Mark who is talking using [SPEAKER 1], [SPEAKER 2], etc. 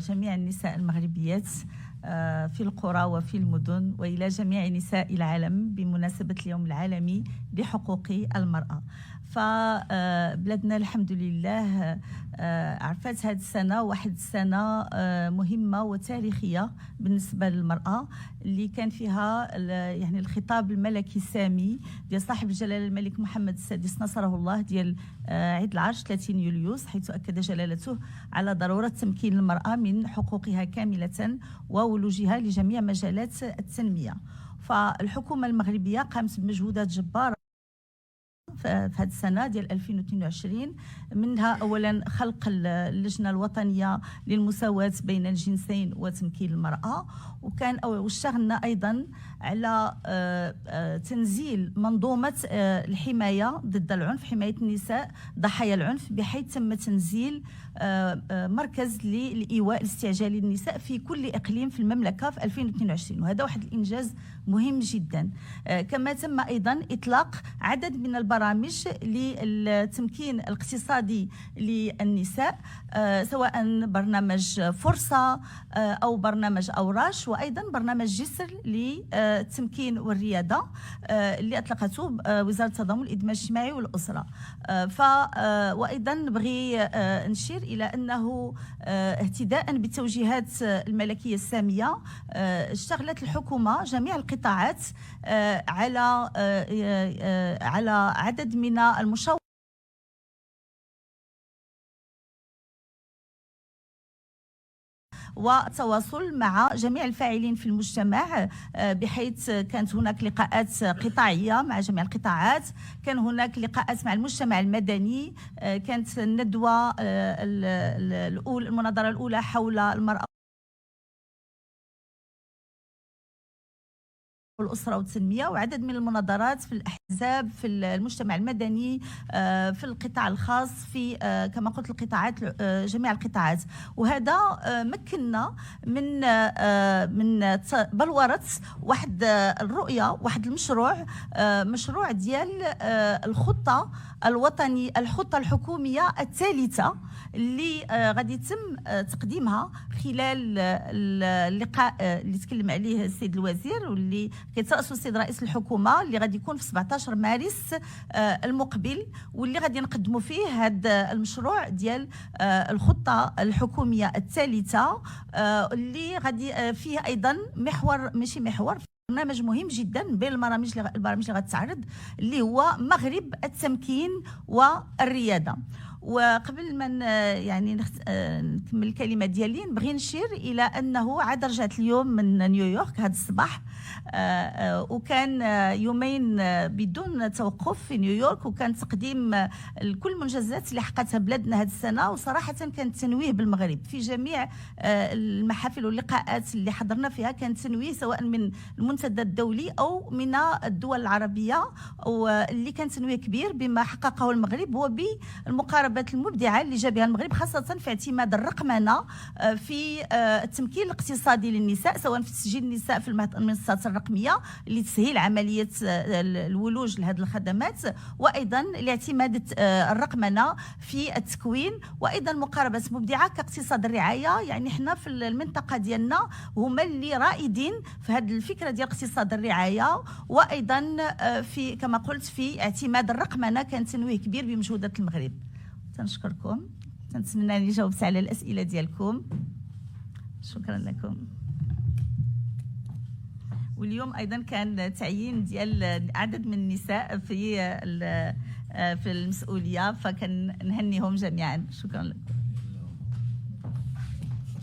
[SPEAKER 1] جميع النساء المغربيات في القرى وفي المدن، وإلى جميع نساء العالم بمناسبة اليوم العالمي لحقوق المرأة. فبلادنا الحمد لله عرفت هذه السنة واحد السنة مهمة وتاريخية بالنسبة للمرأة، اللي كان فيها يعني الخطاب الملكي السامي ديال صاحب الجلالة الملك محمد السادس نصره الله ديال عيد العرش 30 يوليوز، حيث أكد جلالته على ضرورة تمكين المرأة من حقوقها كاملة وولوجها لجميع مجالات التنمية. فالحكومة المغربية قامت بمجهودات جبارة في هذه السنة ديال 2022، منها أولا خلق اللجنة الوطنية للمساواة بين الجنسين وتمكين المرأة، واشتغلنا أيضا على تنزيل منظومة الحماية ضد العنف، حماية النساء ضحايا العنف، بحيث تم تنزيل مركز للإيواء الاستعجالي للنساء في كل إقليم في المملكة في 2022، وهذا واحد الإنجاز مهم جدا. كما تم أيضا إطلاق عدد من البرامج للتمكين الاقتصادي للنساء، سواء برنامج فرصة أو برنامج أوراش، وأيضا برنامج جسر للتمكين والريادة اللي أطلقته وزارة التضامن الإدماج الاجتماعي والأسرة. وأيضا نبغي نشير إلى أنه اهتداء بالتوجيهات الملكية السامية اشتغلت الحكومة جميع القطاعات على عدد من المشاورات والتواصل مع جميع الفاعلين في المجتمع، بحيث كانت هناك لقاءات قطاعية مع جميع القطاعات، كان هناك لقاءات مع المجتمع المدني، كانت الندوة المناظرة الأولى حول المرأة والأسرة والتنمية، وعدد من المناظرات في الأحزاب، في المجتمع المدني، في القطاع الخاص، في كما قلت القطاعات، جميع القطاعات. وهذا مكننا من بلورة واحد الرؤية، واحد المشروع، مشروع ديال الخطة الحكومية الثالثة اللي غادي يتم تقديمها خلال اللقاء اللي تكلم عليه السيد الوزير، واللي كيترأسوا السيد رئيس الحكومة، اللي غادي يكون في 17 مارس المقبل، واللي غادي نقدموا فيه هذا المشروع ديال الخطة الحكومية الثالثة، اللي غادي فيه أيضا برنامج مهم جدا بين البرامج اللي غتعرض، اللي هو مغرب التمكين والريادة. وقبل ما يعني نكمل الكلمه ديالي، نبغي نشير الى انه عاد رجعت اليوم من نيويورك هذا الصباح، وكان يومين بدون توقف في نيويورك، وكان تقديم كل المنجزات اللي حققتها بلادنا هذه السنه، وصراحه كان تنويه بالمغرب في جميع المحافل واللقاءات اللي حضرنا فيها، كان تنويه سواء من المنتدى الدولي او من الدول العربيه، واللي كان تنويه كبير بما حققه المغرب وبالمقاربه المبدعه اللي جا بها المغرب، خاصه في اعتماد الرقمنه في التمكين الاقتصادي للنساء، سواء في تسجيل النساء في المنصات الرقميه لتسهيل عمليه الولوج لهذه الخدمات، وايضا الاعتماد الرقمنه في التكوين، وايضا مقاربه مبدعه كاقتصاد الرعايه. يعني احنا في المنطقه ديالنا هما اللي رائدين في هذه الفكره ديال اقتصاد الرعايه، وايضا في كما قلت في اعتماد الرقمنه كان تنويه كبير بمجهودات المغرب. تنشكركم، تنتمنى اني جاوبت على الاسئله ديالكم، شكرا لكم. واليوم ايضا كان تعيين ديال عدد من النساء في المسؤوليه، فكنهنيهم جميعا. شكرا لكم.